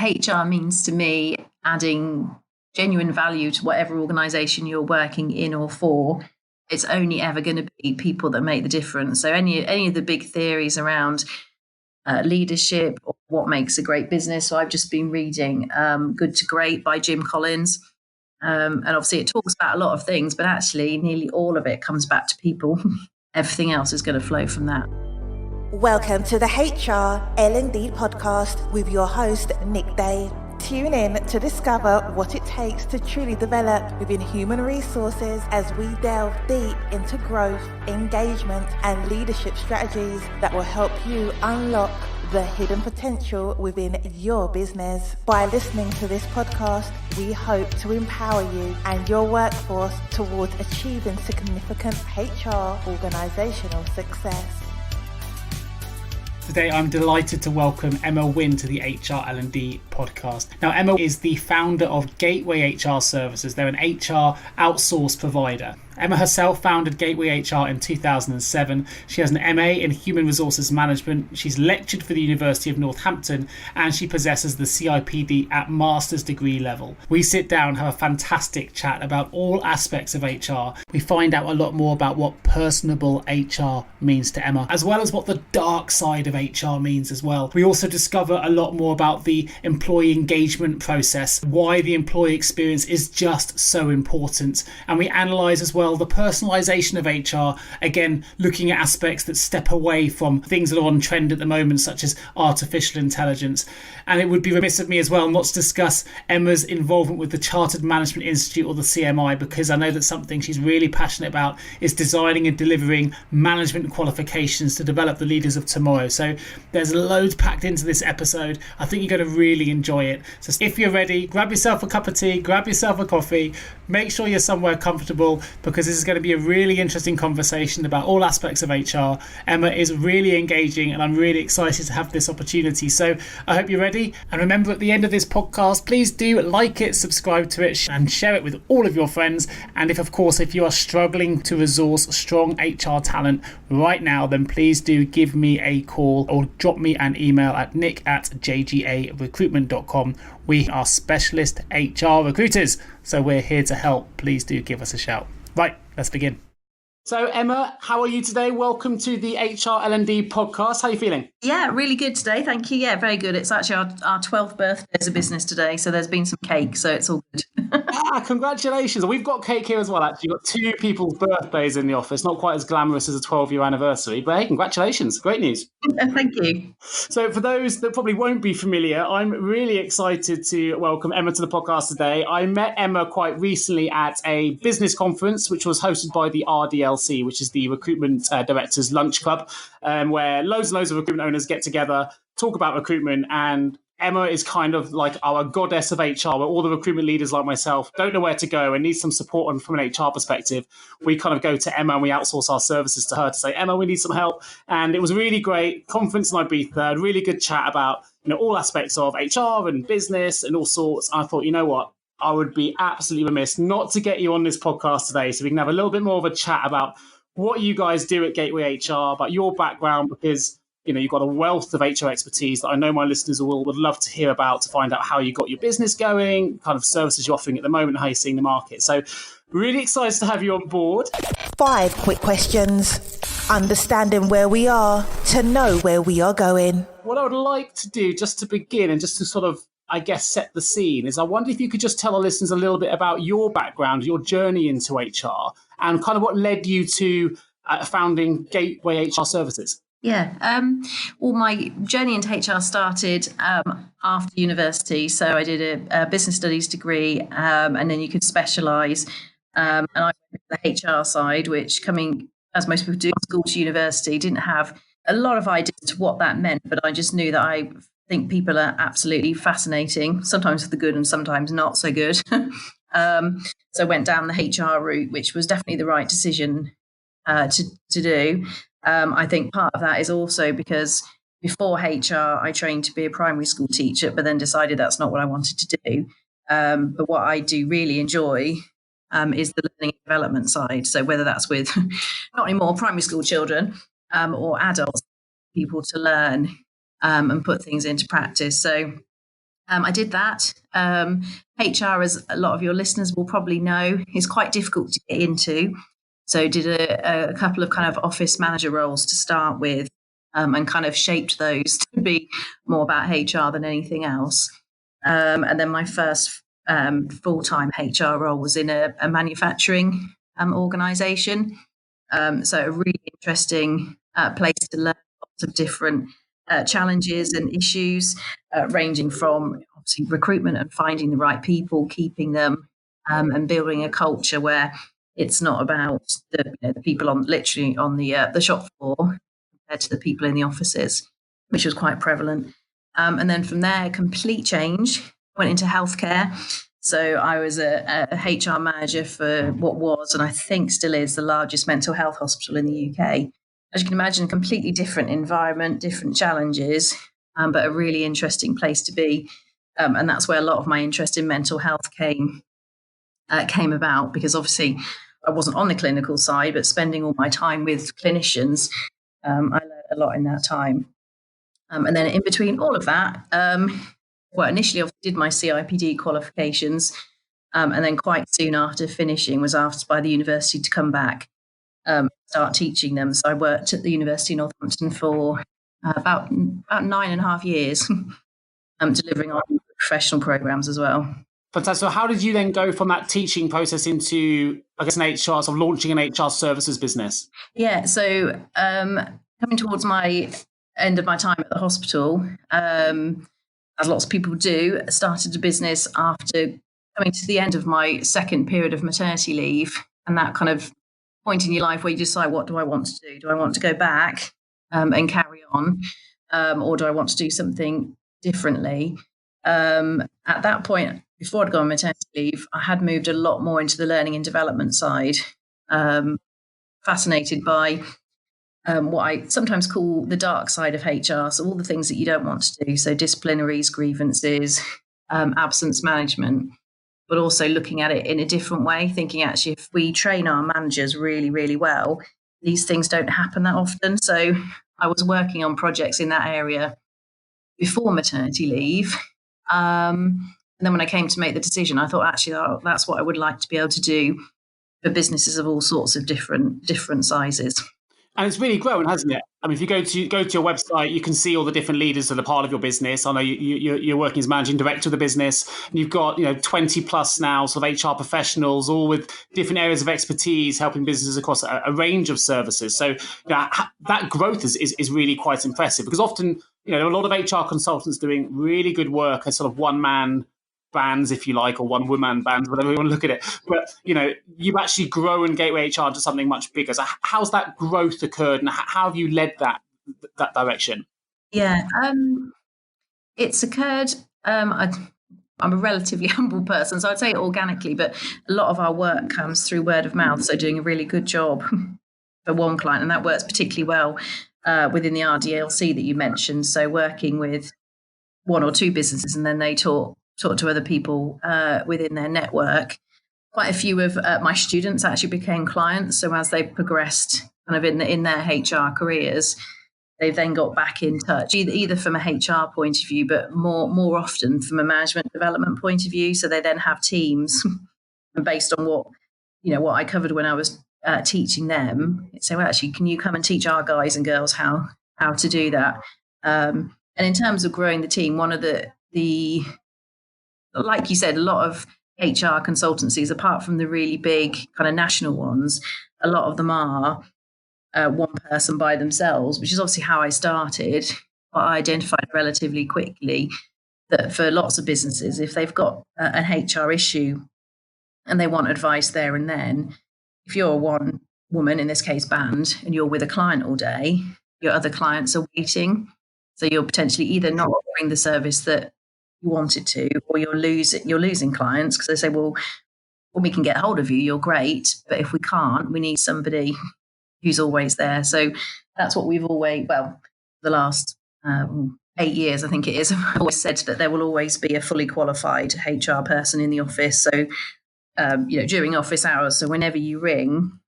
HR means to me adding genuine value to whatever organisation you're working in or for. It's only ever going to be people that make the difference. So any of the big theories around leadership or what makes a great business. So I've just been reading Good to Great by Jim Collins. And obviously it talks about a lot of things, but actually nearly all of it comes back to people. Everything else is going to flow from that. Welcome to the HR L&D Podcast with your host, Nick Day. Tune in to discover what it takes to truly develop within human resources as we delve deep into growth, engagement, and leadership strategies that will help you unlock the hidden potential within your business. By listening to this podcast, we hope to empower you and your workforce towards achieving significant HR organizational success. Today, I'm delighted to welcome Emma Wynne to the HR L&D podcast. Now, Emma is the founder of Gateway HR Services. They're an HR outsourced provider. Emma herself founded Gateway HR in 2007. She has an MA in Human Resources Management. She's lectured for the University of Northampton, and she possesses the CIPD at master's degree level. We sit down, have a fantastic chat about all aspects of HR. We find out a lot more about what personable HR means to Emma, as well as what the dark side of HR means as well. We also discover a lot more about the employee engagement process, why the employee experience is just so important, and we analyse as well the personalisation of HR, again looking at aspects that step away from things that are on trend at the moment, such as artificial intelligence. And it would be remiss of me as well not to discuss Emma's involvement with the Chartered Management Institute, or the CMI, because I know that something she's really passionate about is designing and delivering management qualifications to develop the leaders of tomorrow. So there's loads packed into this episode. I think you're going to really enjoy it. So if you're ready, grab yourself a cup of tea, grab yourself a coffee, make sure you're somewhere comfortable, because this is going to be a really interesting conversation about all aspects of HR. Emma is really engaging, and I'm really excited to have this opportunity. So I hope you're ready. And remember, at the end of this podcast, please do like it, subscribe to it, and share it with all of your friends. And if you are struggling to resource strong HR talent right now, then please do give me a call or drop me an email at nick@jgarecruitment.com. We are specialist HR recruiters, so we're here to help. Please do give us a shout. Right, let's begin. So Emma, how are you today? Welcome to the HR L&D podcast. How are you feeling? Yeah, really good today. Thank you. Yeah, very good. It's actually our 12th birthday as a business today. So there's been some cake. So it's all good. Congratulations. We've got cake here as well, actually. You've got two people's birthdays in the office. Not quite as glamorous as a 12-year anniversary. But hey, congratulations. Great news. Thank you. So for those that probably won't be familiar, I'm really excited to welcome Emma to the podcast today. I met Emma quite recently at a business conference, which was hosted by the RDLC, which is the Recruitment Directors Lunch Club, where loads and loads of recruitment owners get together, talk about recruitment, and Emma is kind of like our goddess of HR, where all the recruitment leaders like myself don't know where to go and need some support from an HR perspective. We kind of go to Emma and we outsource our services to her to say, Emma, we need some help. And it was a really great conference in Ibiza, a really good chat about all aspects of HR and business and all sorts. And I thought, you know what? I would be absolutely remiss not to get you on this podcast today so we can have a little bit more of a chat about what you guys do at Gateway HR, about your background, because you've got a wealth of HR expertise that I know my listeners would love to hear about, to find out how you got your business going, kind of services you're offering at the moment, and how you're seeing the market. So really excited to have you on board. 5 quick questions. Understanding where we are to know where we are going. What I would like to do, just to begin and just to sort of, I guess, set the scene, is I wonder if you could just tell our listeners a little bit about your background, your journey into HR, and kind of what led you to founding Gateway HR Services. Yeah, well, my journey into HR started after university. So I did a business studies degree, and then you could specialise. And I went to the HR side, which, coming, as most people do, school to university, didn't have a lot of ideas to what that meant. But I just knew that I think people are absolutely fascinating, sometimes for the good and sometimes not so good. So I went down the HR route, which was definitely the right decision to do. I think part of that is also because before HR, I trained to be a primary school teacher, but then decided that's not what I wanted to do. But what I do really enjoy is the learning and development side. So whether that's with not anymore primary school children or adults, people to learn and put things into practice. So I did that. HR, as a lot of your listeners will probably know, is quite difficult to get into. So did a couple of kind of office manager roles to start with, and kind of shaped those to be more about HR than anything else. And then my first full-time HR role was in a manufacturing organisation. So a really interesting place to learn lots of different challenges and issues, ranging from obviously recruitment and finding the right people, keeping them, and building a culture where it's not about the people literally on the shop floor compared to the people in the offices, which was quite prevalent. And then from there, complete change, went into healthcare. So I was a HR manager for what was, and I think still is, the largest mental health hospital in the UK. As you can imagine, completely different environment, different challenges, but a really interesting place to be. And that's where a lot of my interest in mental health came about, because obviously I wasn't on the clinical side, but spending all my time with clinicians, I learned a lot in that time. And then in between all of that, initially I did my CIPD qualifications, and then quite soon after finishing was asked by the university to come back, start teaching them. So I worked at the University of Northampton for about 9.5 years, delivering on professional programs as well. Fantastic. So how did you then go from that teaching process into, I guess, an HR, sort of launching an HR services business? Yeah, so coming towards my end of my time at the hospital, as lots of people do, started a business after coming to the end of my second period of maternity leave, and that kind of point in your life where you decide, what do I want to do? Do I want to go back and carry on, or do I want to do something differently? At that point, before I'd gone on maternity leave, I had moved a lot more into the learning and development side, fascinated by what I sometimes call the dark side of HR, so all the things that you don't want to do, so disciplinaries, grievances, absence management, but also looking at it in a different way, thinking actually if we train our managers really, really well, these things don't happen that often. So I was working on projects in that area before maternity leave. And then when I came to make the decision, I thought actually that's what I would like to be able to do for businesses of all sorts of different sizes. And it's really grown, hasn't it? I mean, if you go to your website, you can see all the different leaders that are part of your business. I know you're working as managing director of the business, and you've got 20 plus now sort of HR professionals, all with different areas of expertise, helping businesses across a range of services. So that growth is really quite impressive, because often there are a lot of HR consultants doing really good work as sort of one man bands, if you like, or one woman bands, whatever you want to look at it. But you've actually grown Gateway HR to something much bigger. So how's that growth occurred, and how have you led that direction? Yeah, it's occurred. I'm a relatively humble person, so I'd say organically, but a lot of our work comes through word of mouth. So doing a really good job for one client, and that works particularly well within the RDLC that you mentioned. So working with one or two businesses, and then they talk to other people within their network. Quite a few of my students actually became clients. So as they progressed kind of in their HR careers, they've then got back in touch, either from a HR point of view, but more often from a management development point of view. So they then have teams, and based on what I covered when I was teaching them, say, well, actually, can you come and teach our guys and girls how to do that? And in terms of growing the team, one of the like you said, a lot of HR consultancies, apart from the really big kind of national ones, a lot of them are one person by themselves, which is obviously how I started. But I identified relatively quickly that for lots of businesses, if they've got an HR issue and they want advice there and then, if you're one woman, in this case band, and you're with a client all day, your other clients are waiting. So you're potentially either not offering the service that you wanted to, or you're losing clients because they say, well, when we can get hold of you, you're great, but if we can't, we need somebody who's always there. So that's what we've always, the last 8 years, I think it is, I've always said that there will always be a fully qualified HR person in the office. So, during office hours, so whenever you ring,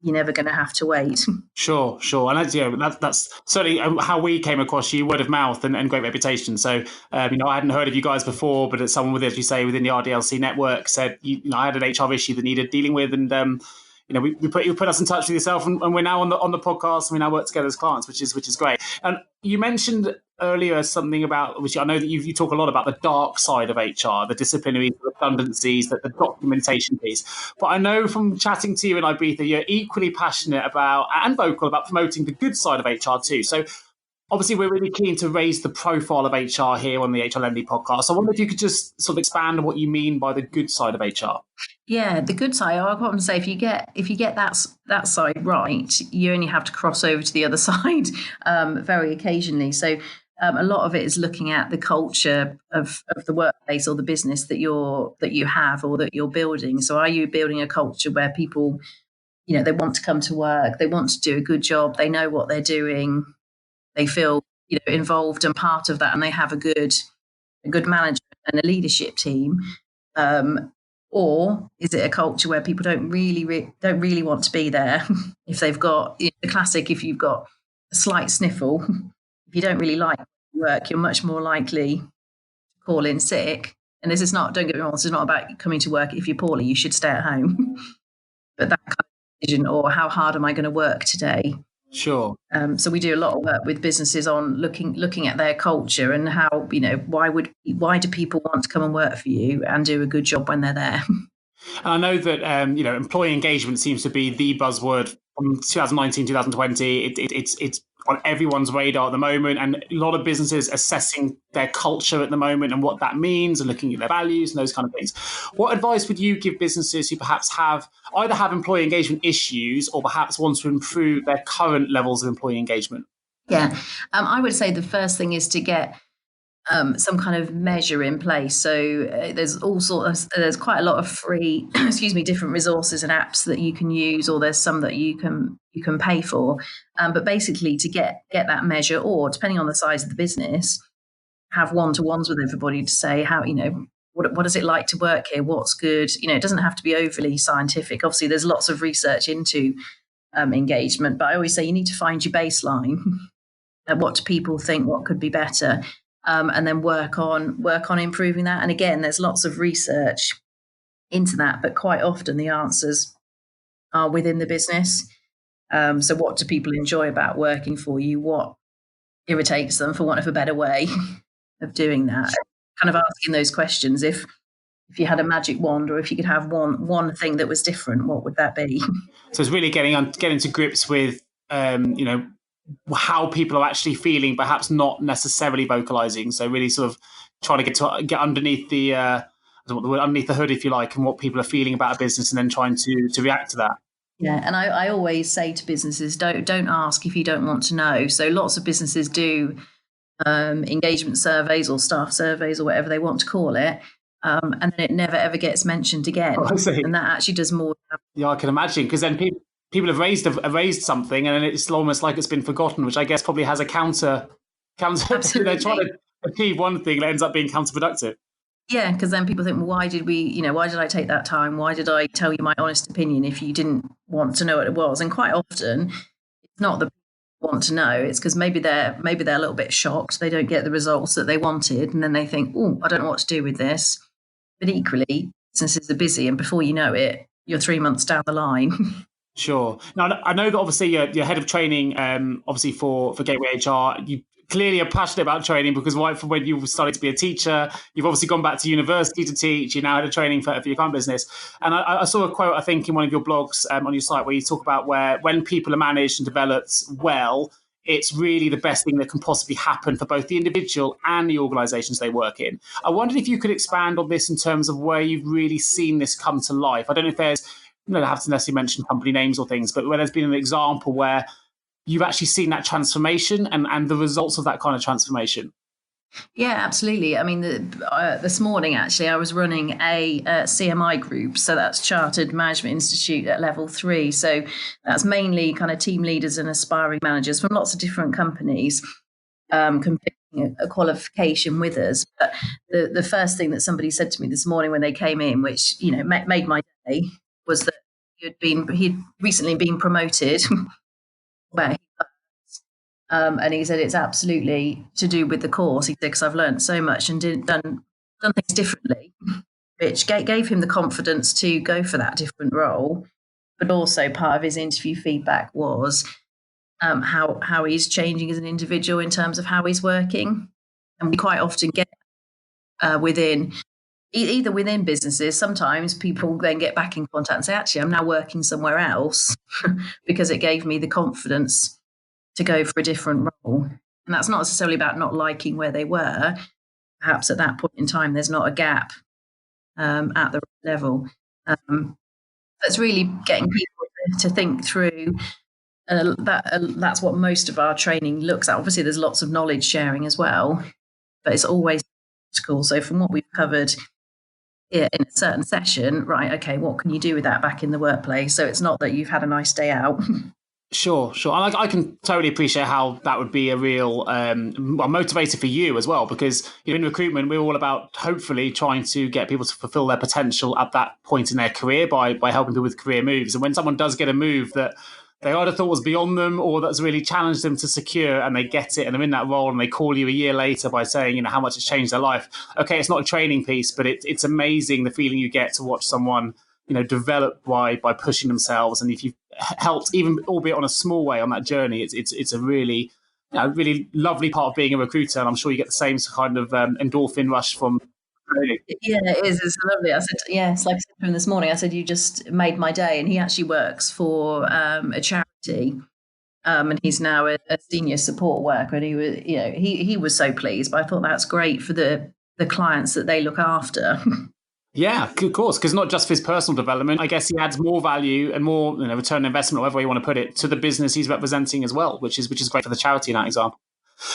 you're never going to have to wait. Sure. And that's certainly how we came across you, word of mouth and great reputation. So, I hadn't heard of you guys before, but it's someone as you say, within the RDLC network said, I had an HR issue that needed dealing with. And, you put us in touch with yourself, and we're now on the podcast, and we now work together as clients, which is great. And you mentioned earlier something about, which I know that you talk a lot about, the dark side of HR, the disciplinary redundancies, the documentation piece. But I know from chatting to you in Ibiza, you're equally passionate about and vocal about promoting the good side of HR too. So obviously, we're really keen to raise the profile of HR here on the HR L&D podcast. So I wonder if you could just sort of expand on what you mean by the good side of HR. Yeah, the good side, I want to say, if you get that side right, you only have to cross over to the other side very occasionally. So a lot of it is looking at the culture of the workplace or the business that you have or that you're building. So are you building a culture where people, they want to come to work, they want to do a good job, they know what they're doing, they feel involved and part of that, and they have a good manager and a leadership team, or is it a culture where people don't really want to be there? If they've got the classic, if you've got a slight sniffle, if you don't really like work, you're much more likely to call in sick. And this is not, don't get me wrong, this is not about coming to work. If you're poorly, you should stay at home. But that kind of decision, or how hard am I going to work today? Sure. So we do a lot of work with businesses on looking at their culture and how, why do people want to come and work for you and do a good job when they're there? And I know that, employee engagement seems to be the buzzword from 2019, 2020. It's on everyone's radar at the moment, and a lot of businesses assessing their culture at the moment and what that means and looking at their values and those kind of things. What advice would you give businesses who perhaps have employee engagement issues or perhaps want to improve their current levels of employee engagement? Yeah, I would say the first thing is to get some kind of measure in place. So there's quite a lot of free, different resources and apps that you can use, or there's some that you can pay for. But basically, to get that measure, or depending on the size of the business, have one-to-ones with everybody to say how what is it like to work here? What's good? It doesn't have to be overly scientific. Obviously, there's lots of research into engagement, but I always say you need to find your baseline. What do people think? What could be better? And then work on improving that. And again, there's lots of research into that, but quite often the answers are within the business. So what do people enjoy about working for you? What irritates them, for want of a better way of doing that? Kind of asking those questions. If you had a magic wand, or if you could have one thing that was different, what would that be? So it's really getting to grips with, how people are actually feeling, perhaps not necessarily vocalizing. So really sort of trying to get underneath the underneath the hood, if you like, and what people are feeling about a business, and then trying to react to that. Yeah, and I always say to businesses, don't ask if you don't want to know. So lots of businesses do engagement surveys or staff surveys or whatever they want to call it, and then it never ever gets mentioned again. Oh, I see. And that actually does more. Yeah, I can imagine, because then people have raised something, and then it's almost like it's been forgotten, which I guess probably has a counter. They're trying to achieve one thing that ends up being counterproductive. Yeah, because then people think, well, why did I take that time? Why did I tell you my honest opinion if you didn't want to know what it was? And quite often, it's not that people want to know. It's because maybe they're a little bit shocked. They don't get the results that they wanted, and then they think, oh, I don't know what to do with this. But equally, businesses are busy, and before you know it, you're 3 months down the line. Sure. Now, I know that obviously you're head of training, obviously for Gateway HR. You clearly are passionate about training, because right from when you started to be a teacher, you've obviously gone back to university to teach. You're now head of training for your current business. And I saw a quote, I think, in one of your blogs on your site, where you talk about when people are managed and developed well, it's really the best thing that can possibly happen for both the individual and the organisations they work in. I wondered if you could expand on this in terms of where you've really seen this come to life. I don't know if there's, you don't have to necessarily mention company names or things, but where there's been an example where you've actually seen that transformation and the results of that kind of transformation. Yeah, absolutely. I mean, this morning, actually, I was running a CMI group. So that's Chartered Management Institute at level 3. So that's mainly kind of team leaders and aspiring managers from lots of different companies completing a qualification with us. But the first thing that somebody said to me this morning when they came in, which, made my day, was that he'd recently been promoted where he works, and he said it's absolutely to do with the course. He said, because I've learned so much and done things differently, which gave him the confidence to go for that different role. But also part of his interview feedback was how he's changing as an individual in terms of how he's working. And we quite often get either within businesses, sometimes people then get back in contact and say, actually, I'm now working somewhere else because it gave me the confidence to go for a different role. And that's not necessarily about not liking where they were. Perhaps at that point in time, there's not a gap at the right level. It's really getting people to think through. That's what most of our training looks at. Obviously, there's lots of knowledge sharing as well, but it's always practical. So from what we've covered in a certain session, right, okay, what can you do with that back in the workplace? So it's not that you've had a nice day out. Sure. And I can totally appreciate how that would be a real motivator for you as well, because in recruitment, we're all about hopefully trying to get people to fulfill their potential at that point in their career by helping people with career moves. And when someone does get a move that they either thought was beyond them or that's really challenged them to secure, and they get it and they're in that role and they call you a year later by saying, how much it's changed their life. Okay, it's not a training piece, but it's amazing the feeling you get to watch someone develop by pushing themselves. And if you've helped, even albeit on a small way, on that journey, it's a really really lovely part of being a recruiter. And I'm sure you get the same kind of endorphin rush from training. Yeah, it is. It's lovely. I said, yes, like I said to him this morning, I said, you just made my day. And he actually works for a charity. And he's now a senior support worker. And he was, he was so pleased. But I thought that's great for the clients that they look after. Yeah, of course, because not just for his personal development, I guess he adds more value and more return on investment, or whatever you want to put it, to the business he's representing as well, which is great for the charity in that example.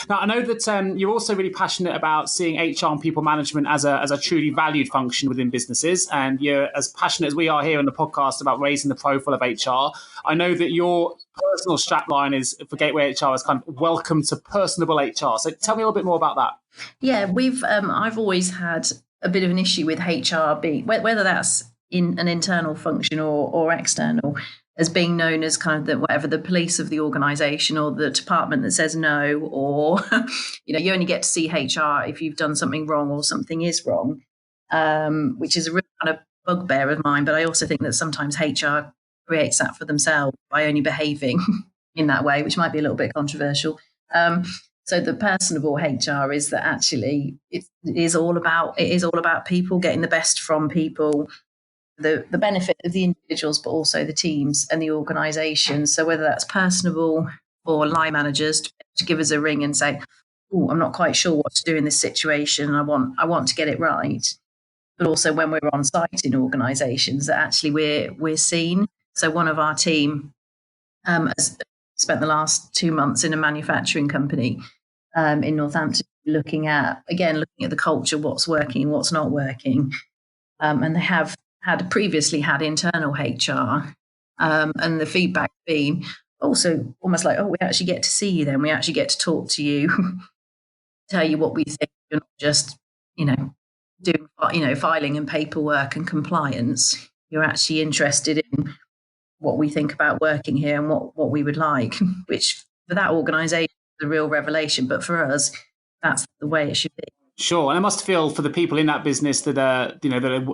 Now, I know that you're also really passionate about seeing HR and people management as a truly valued function within businesses, and you're as passionate as we are here on the podcast about raising the profile of HR. I know that your personal strapline is for Gateway HR is kind of welcome to personable HR. So tell me a little bit more about that. Yeah, I've always had a bit of an issue with HR being, whether that's in an internal function or external, as being known as kind of the police of the organisation, or the department that says no, or you only get to see HR if you've done something wrong or something is wrong, which is a real kind of bugbear of mine. But I also think that sometimes HR creates that for themselves by only behaving in that way, which might be a little bit controversial. So the personable HR is that actually it is all about people, getting the best from people, the benefit of the individuals, but also the teams and the organisation. So whether that's personable or line managers to give us a ring and say, "Oh, I'm not quite sure what to do in this situation. I want to get it right." But also when we're on site in organisations, that actually we're seen. So one of our team has spent the last 2 months in a manufacturing company in Northampton, looking at the culture, what's working, what's not working. And they have previously had internal HR, and the feedback being also almost like, we actually get to see you then. We actually get to talk to you, tell you what we think. You're not just, doing, filing and paperwork and compliance. You're actually interested in what we think about working here and what we would like, which for that organisation, the real revelation, but for us, that's the way it should be. Sure, and it must feel for the people in that business that are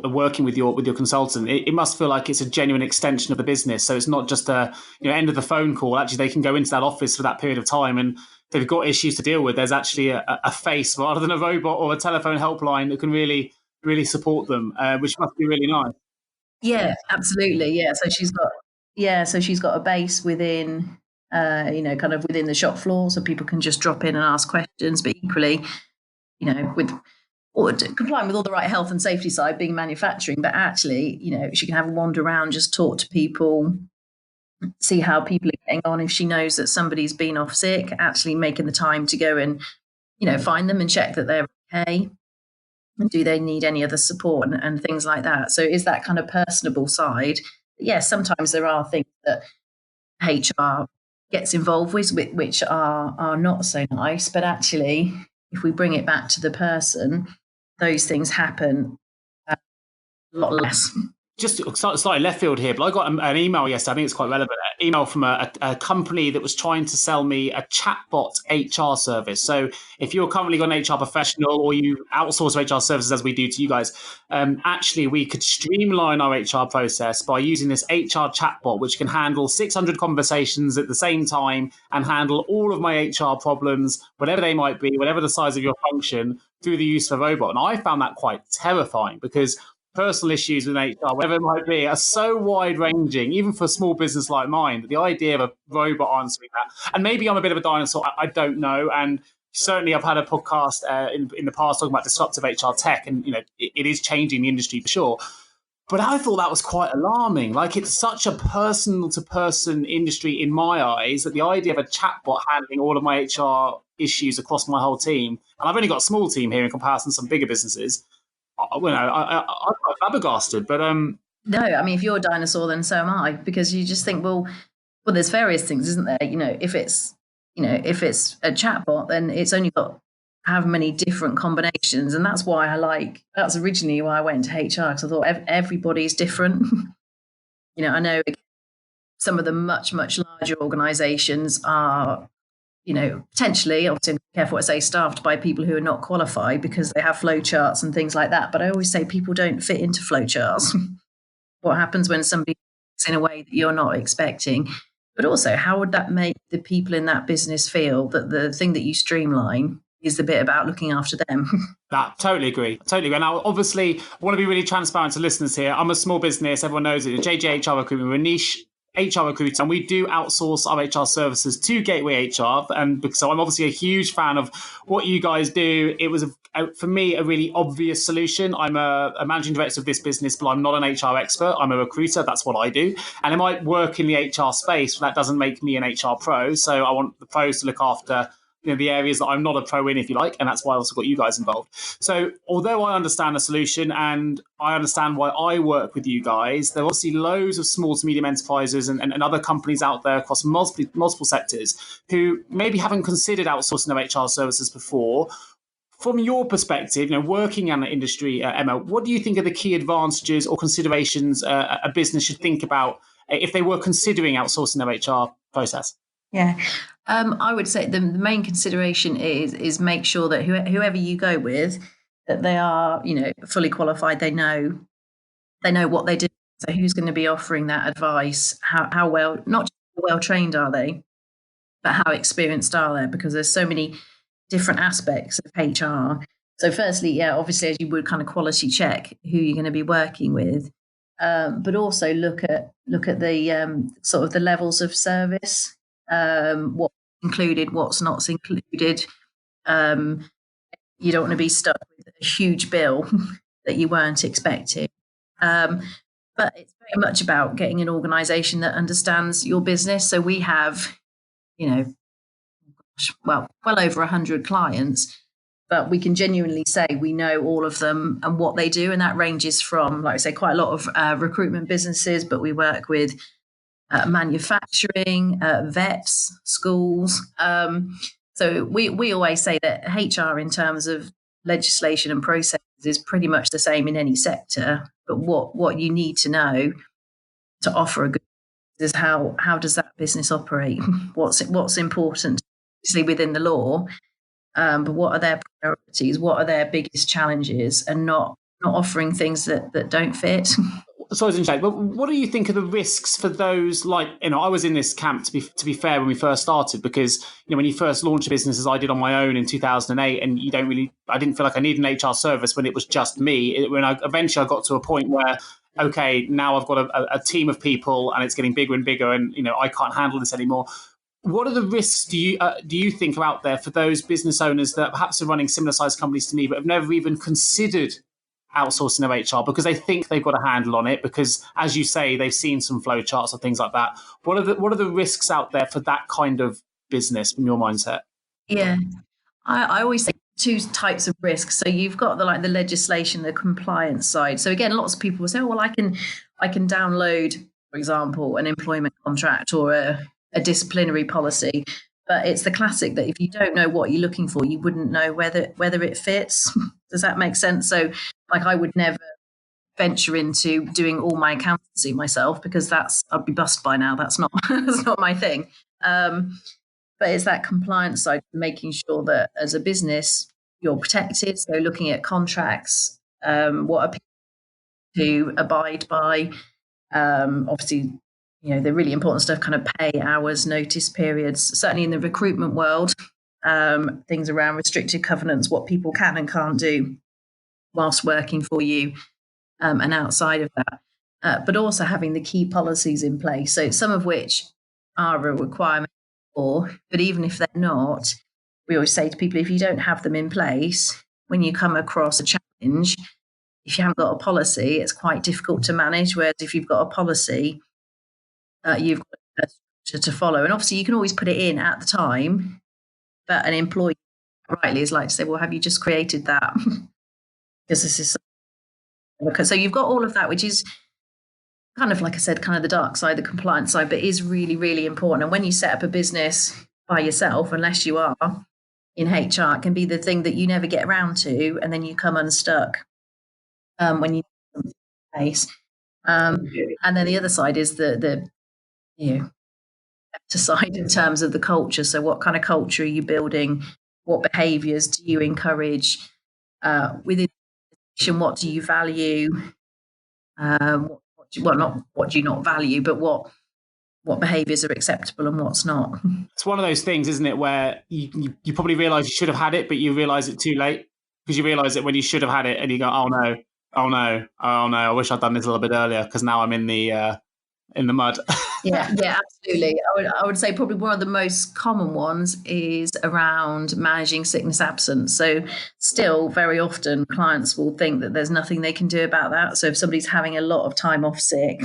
working with your consultant. It must feel like it's a genuine extension of the business. So it's not just a end of the phone call. Actually, they can go into that office for that period of time, and they've got issues to deal with. There's actually a face rather than a robot or a telephone helpline that can really support them, which must be really nice. Yeah, absolutely. Yeah, so she's got a base within. Kind of within the shop floor, so people can just drop in and ask questions, but equally, complying with all the right health and safety side, being manufacturing, but actually, she can have a wander around, just talk to people, see how people are getting on. If she knows that somebody's been off sick, actually making the time to go and, find them and check that they're okay. And do they need any other support and things like that? So is that kind of personable side? Yes, sometimes there are things that HR gets involved with, which are not so nice, but actually, if we bring it back to the person, those things happen a lot less. Just slightly left field here, but I got an email yesterday. I think it's quite relevant. An email from a company that was trying to sell me a chatbot HR service. So if you're currently got an HR professional or you outsource HR services as we do to you guys, actually we could streamline our HR process by using this HR chatbot, which can handle 600 conversations at the same time and handle all of my HR problems, whatever they might be, whatever the size of your function, through the use of a robot. And I found that quite terrifying because personal issues with HR, whatever it might be, are so wide-ranging, even for a small business like mine, that the idea of a robot answering that, and maybe I'm a bit of a dinosaur, I don't know, and certainly I've had a podcast in the past talking about disruptive HR tech, and it is changing the industry for sure. But I thought that was quite alarming. Like, it's such a personal-to-person industry in my eyes that the idea of a chatbot handling all of my HR issues across my whole team, and I've only got a small team here in comparison to some bigger businesses, I'm quite flabbergasted, but No, I mean, if you're a dinosaur, then so am I, because you just think, well, there's various things, isn't there? If it's a chatbot, then it's only got how many different combinations, and that's originally why I went into HR, because I thought everybody's different. I know some of the much larger organisations are, potentially, obviously, I'm careful what I say, staffed by people who are not qualified because they have flow charts and things like that. But I always say people don't fit into flow charts. What happens when somebody works in a way that you're not expecting? But also, how would that make the people in that business feel that the thing that you streamline is the bit about looking after them? That totally agree. Now, obviously, I want to be really transparent to listeners here. I'm a small business. Everyone knows it. JGA HR Recruitment, we're a niche HR recruiter, and we do outsource our HR services to Gateway HR. And so I'm obviously a huge fan of what you guys do. It was, for me, a really obvious solution. I'm a managing director of this business, but I'm not an HR expert. I'm a recruiter. That's what I do. And I might work in the HR space, but that doesn't make me an HR pro. So I want the pros to look after the areas that I'm not a pro in, if you like, and that's why I also got you guys involved. So although I understand the solution and I understand why I work with you guys, there are obviously loads of small to medium enterprises and other companies out there across multiple sectors who maybe haven't considered outsourcing their HR services before. From your perspective, working in the industry, Emma, what do you think are the key advantages or considerations a business should think about if they were considering outsourcing their HR process? Yeah, I would say the main consideration is make sure that whoever you go with, that they are, fully qualified. They know what they do. So who's going to be offering that advice? How well, not just how well trained are they, but how experienced are they? Because there's so many different aspects of HR. So firstly, obviously, as you would kind of quality check who you're going to be working with, but also look at the sort of the levels of service. What's included, what's not included. You don't want to be stuck with a huge bill that you weren't expecting. But it's very much about getting an organisation that understands your business. So we have, well over 100 clients, but we can genuinely say we know all of them and what they do. And that ranges from, like I say, quite a lot of recruitment businesses, but we work with manufacturing, vets, schools. So we always say that HR in terms of legislation and processes is pretty much the same in any sector. But what you need to know to offer a good is how does that business operate? What's important, obviously within the law, but what are their priorities? What are their biggest challenges? And not offering things that don't fit. So I was interested, but what do you think are the risks for those? Like, I was in this camp, to be fair, when we first started, because when you first launch a business, as I did on my own in 2008, and I didn't feel like I needed an HR service when it was just me. When I eventually got to a point where, okay, now I've got a team of people and it's getting bigger and bigger, and I can't handle this anymore. What are the risks do you think are out there for those business owners that perhaps are running similar sized companies to me, but have never even considered outsourcing their HR because they think they've got a handle on it, because, as you say, they've seen some flow charts or things like that? What are the risks out there for that kind of business from your mindset? Yeah, I always say two types of risks. So you've got the legislation, the compliance side. So again, lots of people will say, oh, well, I can download, for example, an employment contract or a disciplinary policy. But it's the classic that if you don't know what you're looking for, you wouldn't know whether it fits. Does that make sense? So I would never venture into doing all my accountancy myself, because I'd be bust by now. That's not that's not my thing. But it's that compliance side, making sure that as a business you're protected. So looking at contracts, what are people to abide by? Obviously, the really important stuff, kind of pay, hours, notice periods. Certainly in the recruitment world, things around restricted covenants, what people can and can't do whilst working for you, and outside of that. But also having the key policies in place. So some of which are a requirement, but even if they're not, we always say to people, if you don't have them in place, when you come across a challenge, if you haven't got a policy, it's quite difficult to manage. Whereas if you've got a policy, you've got a structure to follow. And obviously you can always put it in at the time, but an employee rightly is like to say, well, have you just created that? Because this is so you've got all of that, which is kind of, like I said, kind of the dark side, the compliance side, but is really, really important. And when you set up a business by yourself, unless you are in HR, it can be the thing that you never get around to, and then you come unstuck when you face. And then the other side is the better side in terms of the culture. So what kind of culture are you building? What behaviours do you encourage within? What do you value? What do you not value, but what behaviours are acceptable and what's not? It's one of those things, isn't it, where you probably realise you should have had it, but you realise it too late, because you realise it when you should have had it, and you go, oh no, I wish I'd done this a little bit earlier, because now I'm in the mud. Yeah, absolutely. I would say probably one of the most common ones is around managing sickness absence. So still very often clients will think that there's nothing they can do about that. So if somebody's having a lot of time off sick,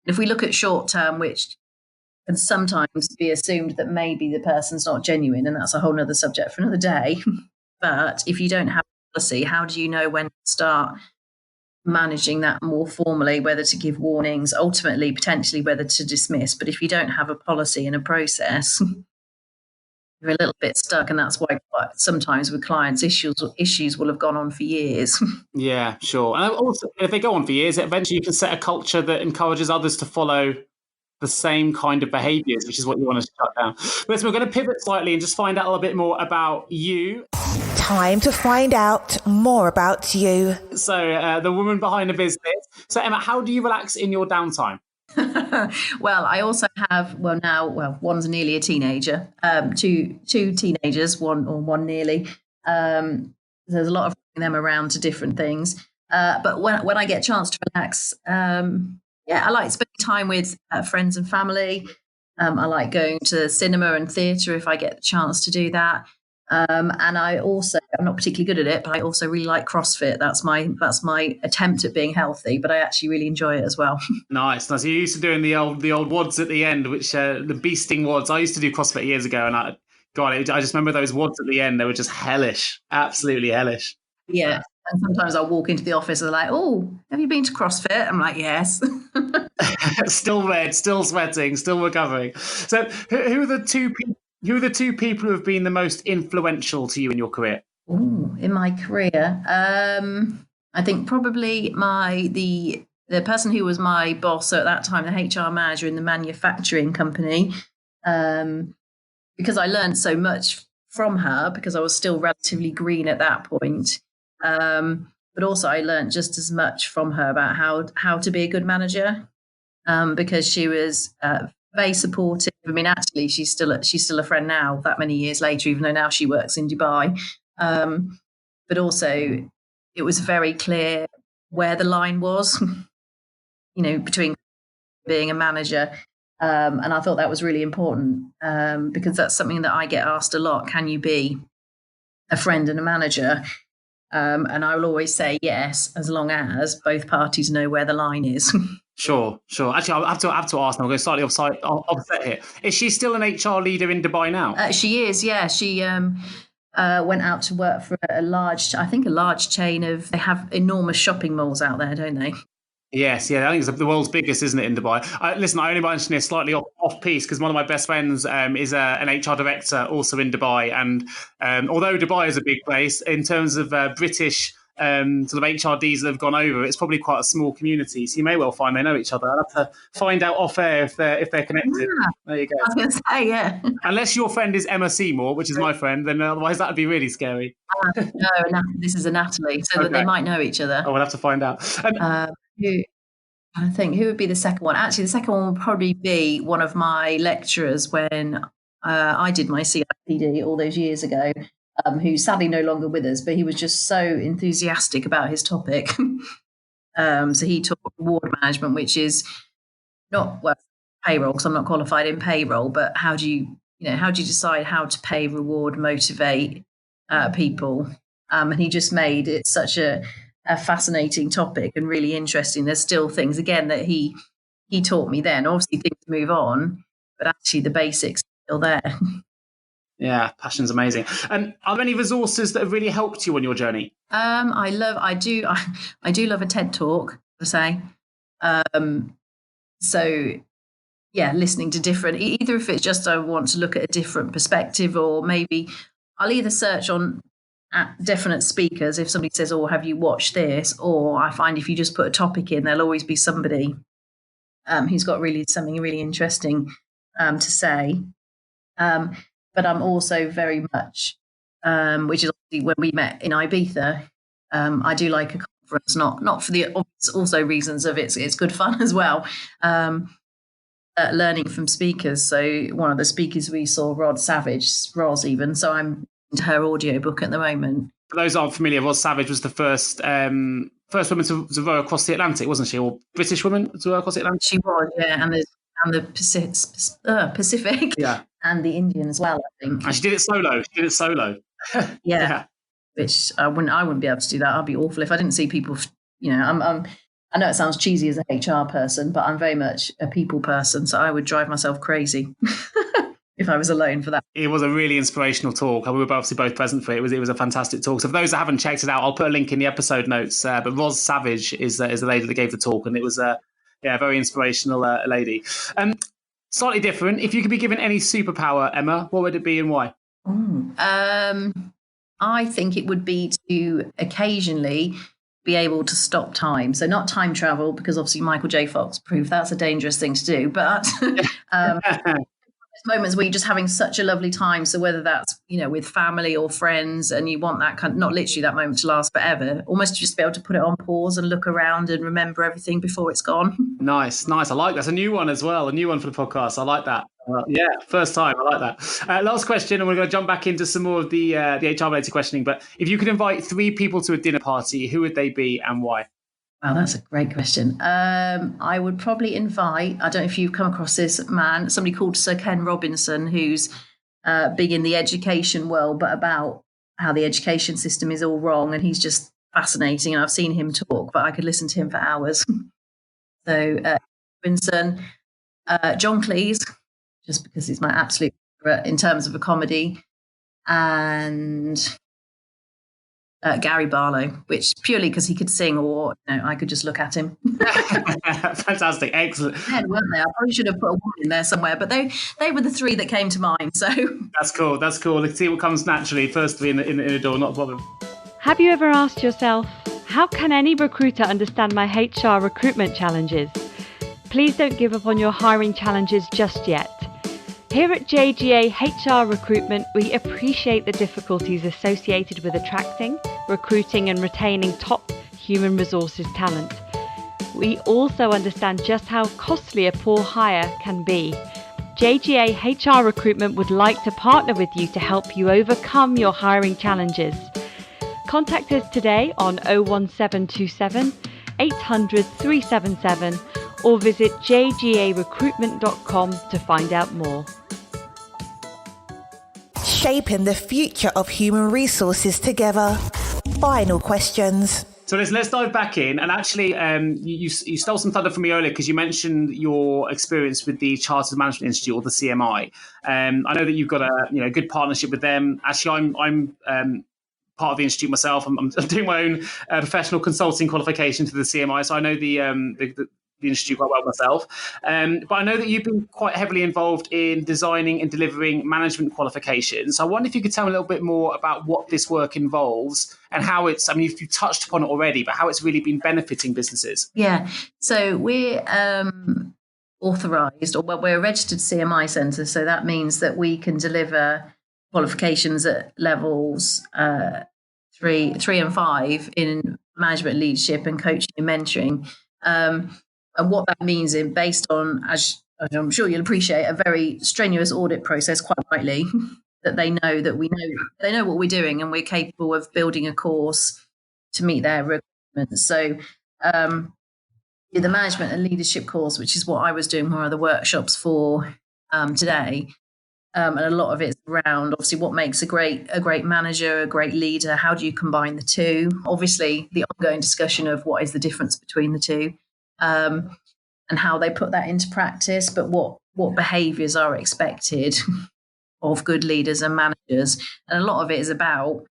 if we look at short term, which can sometimes be assumed that maybe the person's not genuine, and that's a whole nother subject for another day. But if you don't have a policy, how do you know when to start managing that more formally, whether to give warnings, ultimately potentially whether to dismiss? But if you don't have a policy and a process, you're a little bit stuck. And that's why sometimes with clients, issues will have gone on for years. Yeah, sure. And also, if they go on for years, eventually you can set a culture that encourages others to follow the same kind of behaviours, which is what you want to shut down. But we're going to pivot slightly and just find out a little bit more about you. Time to find out more about you. So the woman behind the business. So Emma, how do you relax in your downtime? Well, I also have, one's nearly a teenager, two teenagers, one nearly. There's a lot of them around to different things. But when I get a chance to relax, I like spending time with friends and family. I like going to cinema and theatre if I get the chance to do that. And I'm not particularly good at it, but I also really like CrossFit. That's my attempt at being healthy, but I actually really enjoy it as well. Nice. You used to doing the old WODs at the end, which the beasting WODs. I used to do CrossFit years ago, and I just remember those WODs at the end. They were just hellish, absolutely hellish. Yeah. And sometimes I'll walk into the office and they're like, "Oh, have you been to CrossFit?" I'm like, "Yes." Still red, still sweating, still recovering. So who are the two people who have been the most influential to you in your career? Ooh, in my career, I think probably the person who was my boss at that time, the HR manager in the manufacturing company, because I learned so much from her because I was still relatively green at that point. But also I learned just as much from her about how to be a good manager, because she was very supportive. I mean, actually, she's still a friend now, that many years later, even though now she works in Dubai. But also, it was very clear where the line was, between being a manager. And I thought that was really important, because that's something that I get asked a lot. Can you be a friend and a manager? And I will always say yes, as long as both parties know where the line is. Sure. Actually, I have to ask now. I'm going slightly offset here. Is she still an HR leader in Dubai now? She is, yeah. She went out to work for a large chain of, they have enormous shopping malls out there, don't they? Yes, yeah, I think it's the world's biggest, isn't it, in Dubai? Listen, I only mention this slightly off piece because one of my best friends is an HR director also in Dubai. And although Dubai is a big place, in terms of British sort of HRDs that have gone over, it's probably quite a small community. So you may well find they know each other. I'll have to find out off air if they're connected. Yeah. There you go. I was going to say, yeah. Unless your friend is Emma Seymour, which is my friend, then otherwise that would be really scary. No, this is a Natalie, so that they might know each other. Oh, we'll have to find out. I think who would be the second one? Actually, the second one would probably be one of my lecturers when I did my CIPD all those years ago, who's sadly no longer with us, but he was just so enthusiastic about his topic. So he taught reward management, which is not payroll, because I'm not qualified in payroll, but how do you decide how to pay, reward, motivate people? And he just made it such a fascinating topic and really interesting. There's still things, again, that he taught me then. Obviously, things move on, but actually the basics are still there. Yeah, passion's amazing. And are there any resources that have really helped you on your journey? I do love a TED talk, I say. So yeah, listening to different, either if it's just I want to look at a different perspective, or maybe I'll either search on definite speakers if somebody says, oh, have you watched this? Or I find if you just put a topic in, there'll always be somebody who's got something really interesting to say. But I'm also very much, which is obviously when we met in Ibiza, I do like a conference, not for the obvious also reasons of it's good fun as well. Learning from speakers. So one of the speakers we saw, Ros even. So I'm into her audiobook at the moment. For those who aren't familiar, Ros Savage was the first woman to row across the Atlantic, wasn't she? Or British woman to row across the Atlantic? She was, yeah, and the Pacific, yeah, and the Indian as well, I think. And she did it solo. Yeah. Which I wouldn't be able to do that. I'd be awful if I didn't see people. I know it sounds cheesy as an HR person, but I'm very much a people person, so I would drive myself crazy if I was alone for that. It was a really inspirational talk. We were obviously both present for it. It was a fantastic talk. So for those that haven't checked it out, I'll put a link in the episode notes. But Ros Savage is the lady that gave the talk, and it was a very inspirational lady. Slightly different. If you could be given any superpower, Emma, what would it be and why? I think it would be to occasionally be able to stop time. So not time travel, because obviously Michael J. Fox proved that's a dangerous thing to do. But moments where you're just having such a lovely time. So whether that's, with family or friends, and you want that not literally that moment to last forever, almost just be able to put it on pause and look around and remember everything before it's gone. Nice. I like that. That's a new one as well. A new one for the podcast. I like that. First time. I like that. Last question, and we're going to jump back into some more of the HR related questioning. But if you could invite 3 people to a dinner party, who would they be and why? Wow, that's a great question. I would probably invite, I don't know if you've come across this man, somebody called Sir Ken Robinson, who's big in the education world, but about how the education system is all wrong. And he's just fascinating. And I've seen him talk, but I could listen to him for hours. So Robinson, John Cleese, just because he's my absolute favorite in terms of a comedy, and Gary Barlow, which purely because he could sing, or I could just look at him. Fantastic, excellent. Yeah, weren't they? I probably should have put a woman in there somewhere, but they were the 3 that came to mind. So that's cool. Let's see what comes naturally. First 3 in the door, not a problem. Have you ever asked yourself, how can any recruiter understand my HR recruitment challenges? Please don't give up on your hiring challenges just yet. Here at JGA HR Recruitment, we appreciate the difficulties associated with attracting, recruiting and retaining top human resources talent. We also understand just how costly a poor hire can be. JGA HR Recruitment would like to partner with you to help you overcome your hiring challenges. Contact us today on 01727 800 377 or visit jgarecruitment.com to find out more. Shaping the future of human resources together. Final questions. So let's dive back in. And actually, you stole some thunder from me earlier because you mentioned your experience with the Chartered Management Institute, or the CMI. I know that you've got a good partnership with them. Actually, I'm part of the institute myself. I'm doing my own professional consulting qualification to the CMI, so I know the industry quite well myself. But I know that you've been quite heavily involved in designing and delivering management qualifications. So I wonder if you could tell me a little bit more about what this work involves and how it's, I mean, you've touched upon it already, but how it's really been benefiting businesses. Yeah. So we're authorised, or well, we're a registered CMI Centre. So that means that we can deliver qualifications at levels 3 and 5 in management, leadership and coaching and mentoring. And what that means is based on, as I'm sure you'll appreciate, a very strenuous audit process, quite rightly, that they know they know what we're doing and we're capable of building a course to meet their requirements. So the management and leadership course, which is what I was doing one of the workshops for today, and a lot of it's around obviously what makes a great manager, a great leader. How do you combine the two? Obviously, the ongoing discussion of what is the difference between the two, and how they put that into practice. But what behaviours are expected of good leaders and managers, and a lot of it is about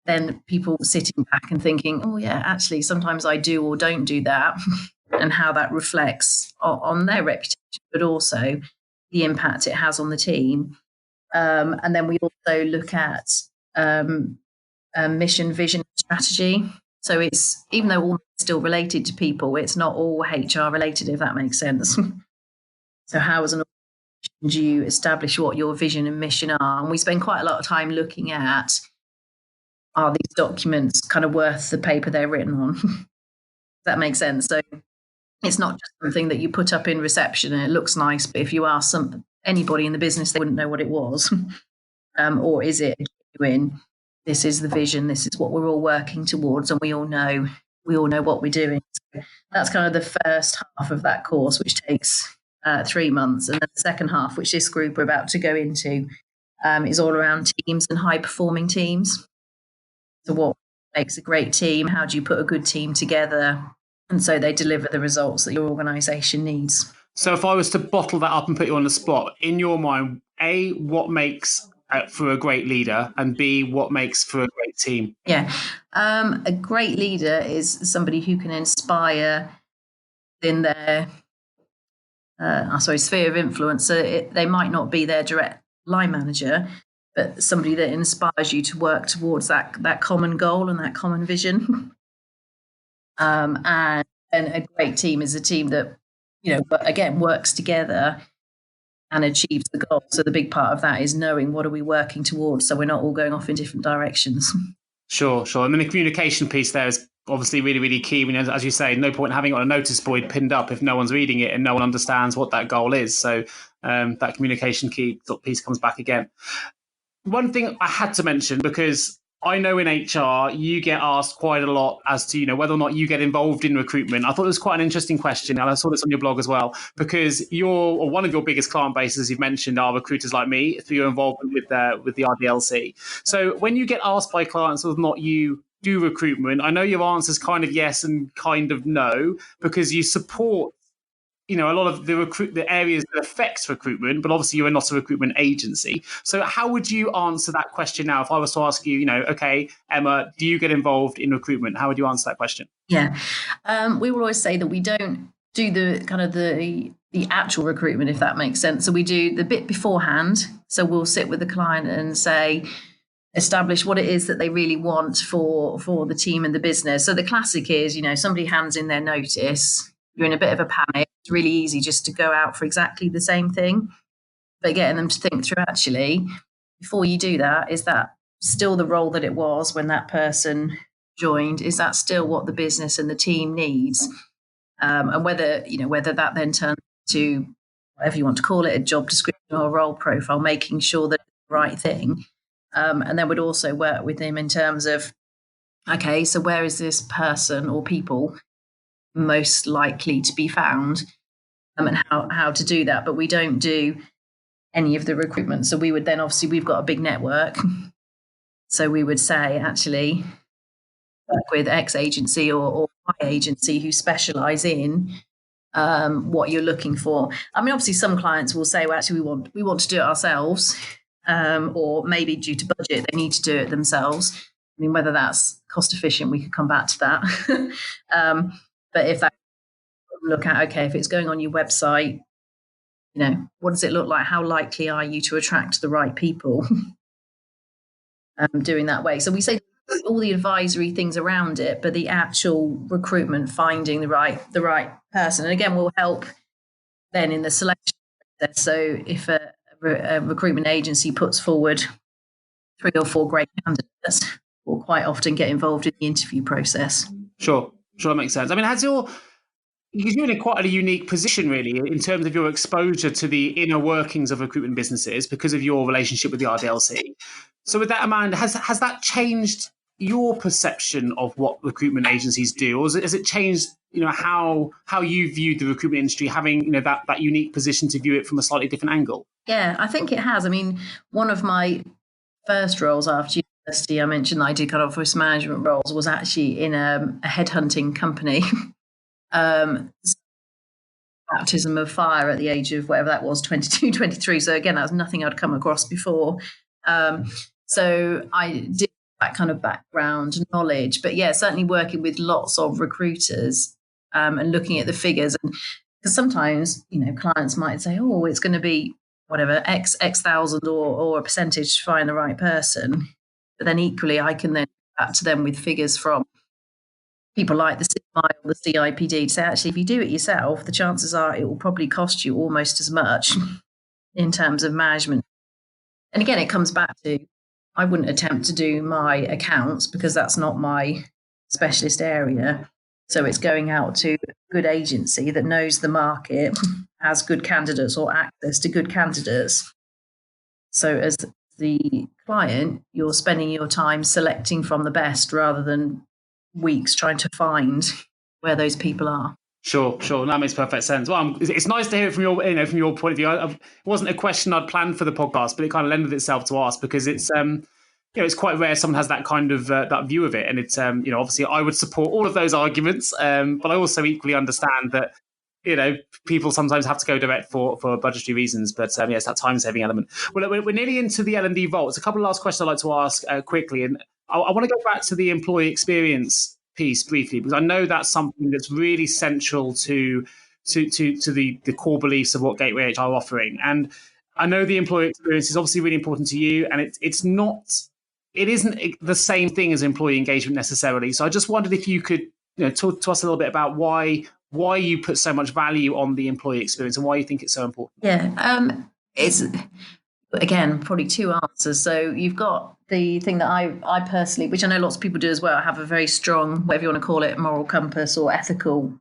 then people sitting back and thinking, oh yeah, actually sometimes I do or don't do that, and how that reflects on their reputation, but also the impact it has on the team. And then we also look at mission, vision, strategy. So it's, even though all still related to people, it's not all HR related, if that makes sense. So how as an organization do you establish what your vision and mission are? And we spend quite a lot of time looking at, are these documents kind of worth the paper they're written on? Does that make sense? So it's not just something that you put up in reception and it looks nice, but if you ask anybody in the business, they wouldn't know what it was. Or is it genuine? This is the vision. This is what we're all working towards, and we all know what we're doing. So that's kind of the first half of that course, which takes 3 months, and then the second half, which this group are about to go into, is all around teams and high performing teams. So what makes a great team? How do you put a good team together? And so they deliver the results that your organisation needs. So if I was to bottle that up and put you on the spot, in your mind, A, what makes for a great leader, and B, what makes for a great team? Yeah. A great leader is somebody who can inspire in their, sphere of influence. So they might not be their direct line manager, but somebody that inspires you to work towards that common goal and that common vision. And a great team is a team that, again, works together and achieves the goal. So the big part of that is knowing what are we working towards, so we're not all going off in different directions. Sure. And then the communication piece there is obviously really, really key. I mean, as you say, no point having it on a notice board pinned up if no one's reading it and no one understands what that goal is. So that communication piece comes back again. One thing I had to mention, because I know in HR, you get asked quite a lot as to, whether or not you get involved in recruitment. I thought it was quite an interesting question, and I saw this on your blog as well, because one of your biggest client bases you've mentioned are recruiters like me through your involvement with the RDLC. So when you get asked by clients whether or not you do recruitment, I know your answer is kind of yes and kind of no, because you support a lot of the areas that affects recruitment, but obviously you're not a recruitment agency. So how would you answer that question now? If I was to ask you, okay, Emma, do you get involved in recruitment? How would you answer that question? Yeah. We will always say that we don't do the kind of the actual recruitment, if that makes sense. So we do the bit beforehand. So we'll sit with the client and say, establish what it is that they really want for the team and the business. So the classic is, somebody hands in their notice, you're in a bit of a panic. It's really easy just to go out for exactly the same thing. But getting them to think through, actually, before you do that, is that still the role that it was when that person joined? Is that still what the business and the team needs? And whether that then turns to whatever you want to call it, a job description or a role profile, making sure that it's the right thing. And then we'd also work with them in terms of, okay, so where is this person or people most likely to be found, and how to do that. But we don't do any of the recruitment. So we would then, obviously, we've got a big network. So we would say, actually, work with X agency or Y agency who specialise in what you're looking for. I mean, obviously, some clients will say, well, actually, we want to do it ourselves, or maybe due to budget, they need to do it themselves. I mean, whether that's cost efficient, we could come back to that. But if that's look at, okay, if it's going on your website, what does it look like? How likely are you to attract the right people doing that way? So we say all the advisory things around it, but the actual recruitment, finding the right person, and again, will help then in the selection process. So if a recruitment agency puts forward 3 or 4 great candidates, will quite often get involved in the interview process. Sure, that makes sense. I mean, because you're in quite a unique position, really, in terms of your exposure to the inner workings of recruitment businesses because of your relationship with the RDLC. So with that, Amanda, has that changed your perception of what recruitment agencies do, or has it changed, how you viewed the recruitment industry, having that unique position to view it from a slightly different angle? Yeah, I think it has. I mean, one of my first roles after university, I mentioned that I did kind of office management roles, was actually in a headhunting company. Baptism of fire at the age of whatever that was, 22, 23. So again, that was nothing I'd come across before. So I did that kind of background knowledge, but yeah, certainly working with lots of recruiters and looking at the figures. And because sometimes, clients might say, oh, it's going to be whatever, X thousand or a percentage to find the right person. But then equally, I can then back to them with figures from people like the CMI or the CIPD to say, actually, if you do it yourself, the chances are it will probably cost you almost as much in terms of management. And again, it comes back to, I wouldn't attempt to do my accounts because that's not my specialist area. So it's going out to a good agency that knows the market, has good candidates or access to good candidates. So as the client, you're spending your time selecting from the best rather than weeks trying to find where those people are. Sure. That makes perfect sense. Well, it's nice to hear it from your point of view. It wasn't a question I'd planned for the podcast, but it kind of lended itself to ask because it's it's quite rare someone has that kind of that view of it, and it's obviously I would support all of those arguments, but I also equally understand that people sometimes have to go direct for budgetary reasons, but it's that time-saving element. Well, we're nearly into the L&D vault. It's a couple of last questions I'd like to ask quickly, and I want to go back to the employee experience piece briefly, because I know that's something that's really central to the core beliefs of what Gateway HR are offering. And I know the employee experience is obviously really important to you, and it isn't the same thing as employee engagement necessarily. So I just wondered if you could talk to us a little bit about why you put so much value on the employee experience and why you think it's so important. Yeah, it's, again, probably 2 answers. So you've got the thing that I personally, which I know lots of people do as well, have a very strong, whatever you want to call it, moral compass or ethical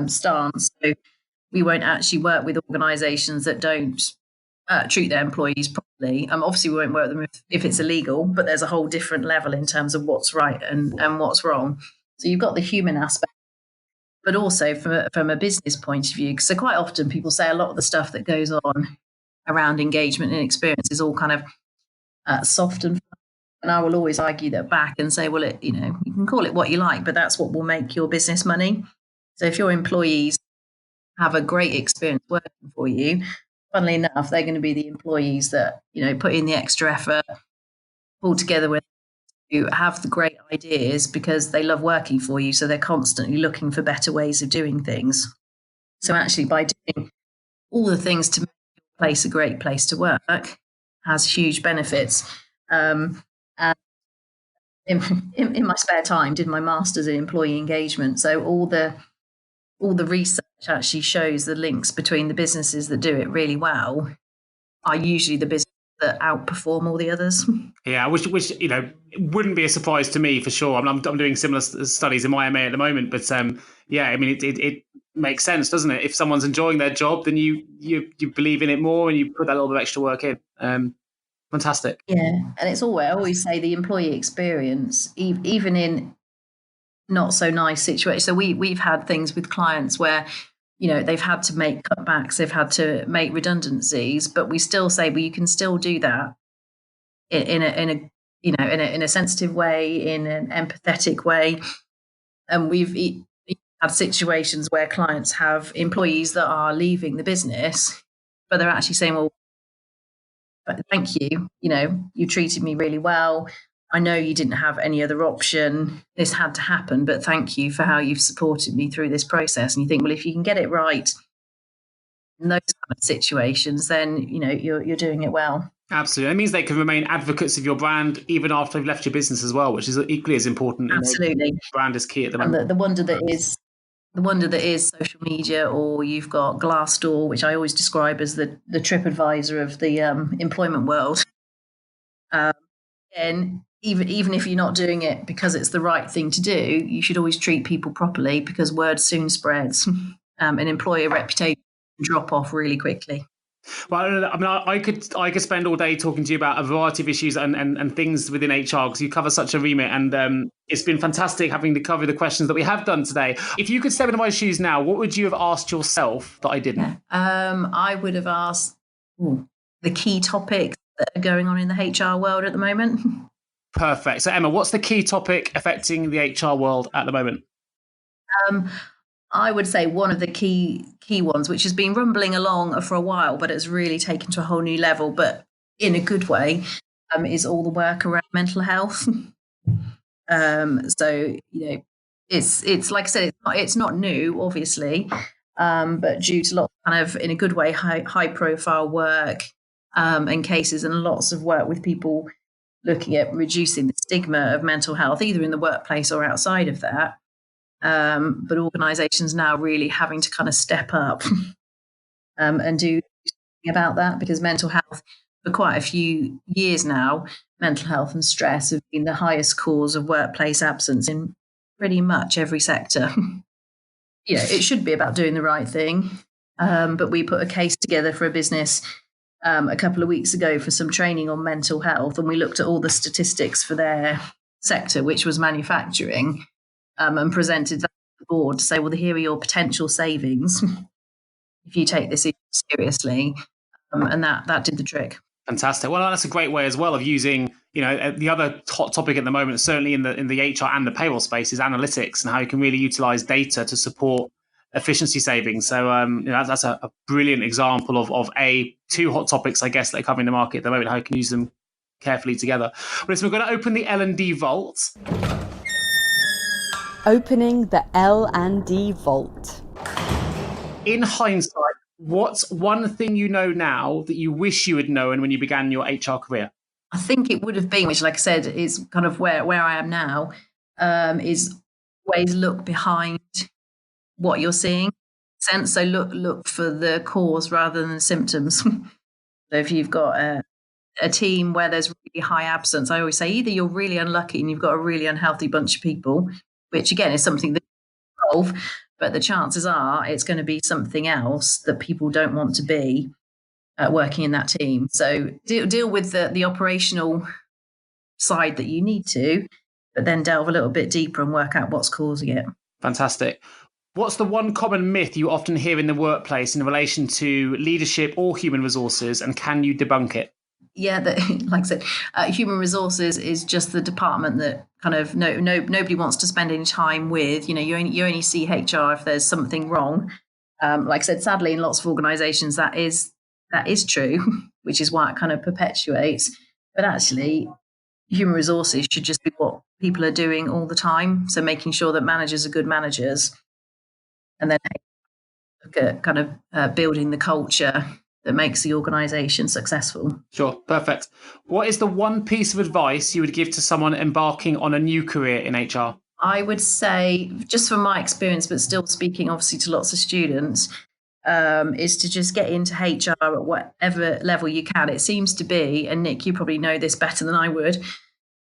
stance. So we won't actually work with organisations that don't treat their employees properly. Obviously, we won't work with them if it's illegal, but there's a whole different level in terms of what's right and what's wrong. So you've got the human aspect, but also from a business point of view. So quite often people say a lot of the stuff that goes on around engagement and experience is all kind of soft and fun. And I will always argue that back and say, well, you can call it what you like, but that's what will make your business money. So if your employees have a great experience working for you, funnily enough, they're going to be the employees that, put in the extra effort, pull together with you, have the great ideas because they love working for you. So they're constantly looking for better ways of doing things. So actually by doing all the things to make your place a great place to work has huge benefits. And in my spare time, did my master's in employee engagement. So all the research actually shows the links between the businesses that do it really well are usually the businesses that outperform all the others. Yeah, which wouldn't be a surprise to me for sure. I'm doing similar studies in my MA at the moment, but it makes sense, doesn't it? If someone's enjoying their job, then you believe in it more and you put that little bit of extra work in. Fantastic. Yeah, and it's I always say the employee experience, even in not so nice situations. So we've had things with clients where they've had to make cutbacks, they've had to make redundancies, but we still say, well, you can still do that in a sensitive way, in an empathetic way. And we've had situations where clients have employees that are leaving the business, but they're actually saying, well, thank you, you treated me really well. I know you didn't have any other option. This had to happen, but thank you for how you've supported me through this process. And you think, well, if you can get it right in those kind of situations, then, you're doing it well. Absolutely. It means they can remain advocates of your brand even after they've left your business as well, which is equally as important. Absolutely. Brand is key at the moment. And the wonder that is social media, or you've got Glassdoor, which I always describe as the TripAdvisor of the employment world. And even if you're not doing it because it's the right thing to do, you should always treat people properly, because word soon spreads. An employer reputation can drop off really quickly. Well, I mean, I could spend all day talking to you about a variety of issues and things within HR, because you cover such a remit, and it's been fantastic having to cover the questions that we have done today. If you could step into my shoes now, what would you have asked yourself that I didn't? I would have asked the key topics that are going on in the HR world at the moment. Perfect. So, Emma, what's the key topic affecting the HR world at the moment? I would say one of the key ones, which has been rumbling along for a while, but it's really taken to a whole new level, but in a good way, is all the work around mental health. So, it's like I said, it's not new, obviously, but due to lots of kind of, in a good way, high profile work and cases, and lots of work with people looking at reducing the stigma of mental health, either in the workplace or outside of that. But organisations now really having to kind of step up and do something about that, because mental health, for quite a few years now, mental health and stress have been the highest cause of workplace absence in pretty much every sector. It should be about doing the right thing. But we put a case together for a business a couple of weeks ago for some training on mental health, and we looked at all the statistics for their sector, which was manufacturing, and presented that to the board to say, well, here are your potential savings if you take this issue seriously, and that did the trick. Fantastic. Well, that's a great way as well of using, the other hot topic at the moment, certainly in the HR and the payroll space, is analytics, and how you can really utilize data to support efficiency savings. So that's a brilliant example of two hot topics, I guess, that are covering the market at the moment, how you can use them carefully together. Well, so we're going to open the L&D vault. Opening the L&D vault. In hindsight, what's one thing you know now that you wish you had known when you began your HR career? I think it would have been, which, like I said, is kind of where I am now, is always look behind what you're seeing. So look for the cause rather than the symptoms. So if you've got a team where there's really high absence, I always say either you're really unlucky and you've got a really unhealthy bunch of people, which again is something that you solve, but the chances are it's going to be something else that people don't want to be working in that team. So deal with the operational side that you need to, but then delve a little bit deeper and work out what's causing it. Fantastic. What's the one common myth you often hear in the workplace in relation to leadership or human resources, and can you debunk it? Yeah, like I said, human resources is just the department that kind of nobody wants to spend any time with. You only see HR if there's something wrong. Like I said, sadly, in lots of organisations that is true, which is why it kind of perpetuates. But actually, human resources should just be what people are doing all the time. So making sure that managers are good managers, and then look at kind of building the culture that makes the organisation successful. Sure, perfect. What is the one piece of advice you would give to someone embarking on a new career in HR? I would say, just from my experience, but still speaking obviously to lots of students, is to just get into HR at whatever level you can. It seems to be, and Nick, you probably know this better than I would,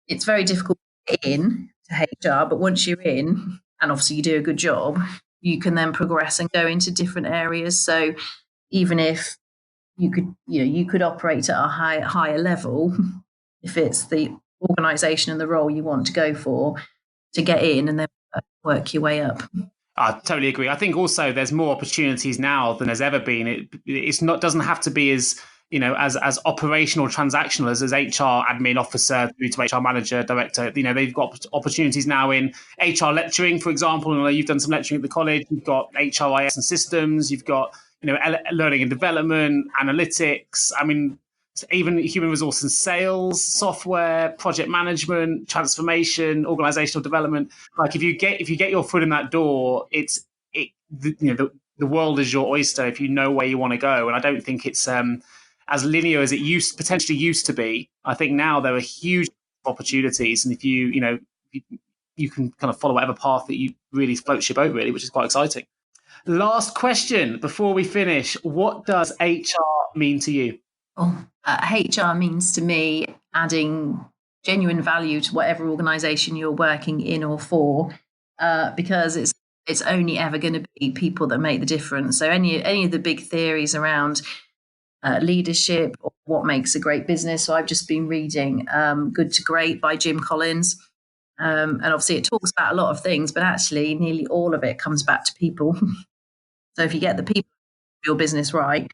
it's very difficult to get in to HR, but once you're in, and obviously you do a good job, you can then progress and go into different areas. So even if you could operate at a higher level, if it's the organisation and the role you want to go for, to get in and then work your way up. I totally agree. I think also there's more opportunities now than there's ever been. It's not doesn't have to be as as operational, transactional as HR admin officer through to HR manager, director. They've got opportunities now in HR lecturing, for example. And you've done some lecturing at the college. You've got HRIS and systems. You've got learning and development, analytics. I mean, even human resource and sales, software, project management, transformation, organizational development. Like if you get your foot in that door, the world is your oyster if you know where you want to go. And I don't think it's as linear as it potentially used to be. I think now there are huge opportunities, and if you can kind of follow whatever path that you really floats your boat, really, which is quite exciting. Last question before we finish: what does HR mean to you? HR means to me adding genuine value to whatever organisation you're working in or for, because it's only ever going to be people that make the difference. So any of the big theories around leadership or what makes a great business. So I've just been reading Good to Great by Jim Collins. And obviously it talks about a lot of things, but actually nearly all of it comes back to people. So if you get the people of your business right,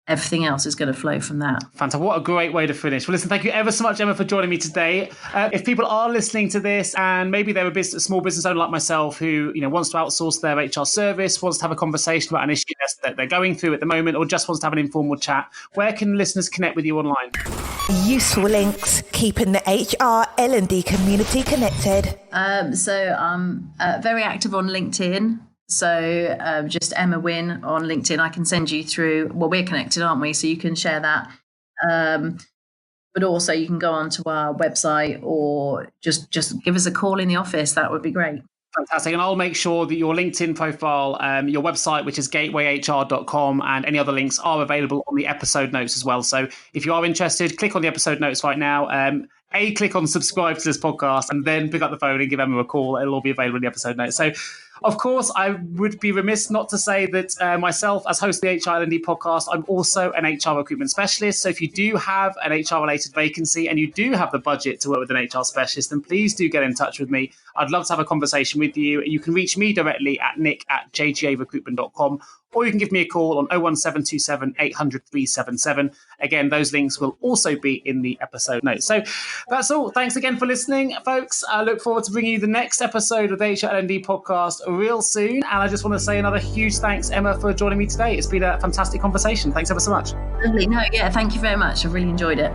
everything else is going to flow from that. Fantastic. What a great way to finish. Well, listen, thank you ever so much, Emma, for joining me today. If people are listening to this and maybe they're a small business owner like myself who wants to outsource their HR service, wants to have a conversation about an issue that they're going through at the moment, or just wants to have an informal chat, where can listeners connect with you online? Useful links, keeping the HR L&D community connected. So I'm very active on LinkedIn. So just Emma Wynne on LinkedIn. I can send you through, well, we're connected, aren't we? So you can share that. But also you can go onto our website or just give us a call in the office. That would be great. Fantastic. And I'll make sure that your LinkedIn profile, your website, which is gatewayhr.com, and any other links are available on the episode notes as well. So if you are interested, click on the episode notes right now. Click on subscribe to this podcast and then pick up the phone and give Emma a call. It'll all be available in the episode notes. So, of course, I would be remiss not to say that myself, as host of the HR L&D podcast, I'm also an HR recruitment specialist. So if you do have an HR-related vacancy and you do have the budget to work with an HR specialist, then please do get in touch with me. I'd love to have a conversation with you. You can reach me directly at nick@jgarecruitment.com, or you can give me a call on 01727 800 377. Again, those links will also be in the episode notes. So that's all. Thanks again for listening, folks. I look forward to bringing you the next episode of the HR L&D podcast real soon. And I just want to say another huge thanks, Emma, for joining me today. It's been a fantastic conversation. Thanks ever so much. Lovely. No, yeah, thank you very much. I've really enjoyed it.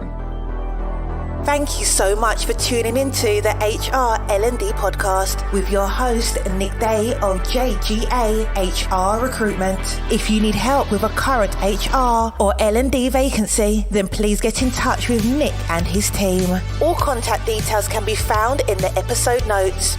Thank you so much for tuning into the HR L&D podcast with your host, Nick Day of JGA HR Recruitment. If you need help with a current HR or L&D vacancy, then please get in touch with Nick and his team. All contact details can be found in the episode notes.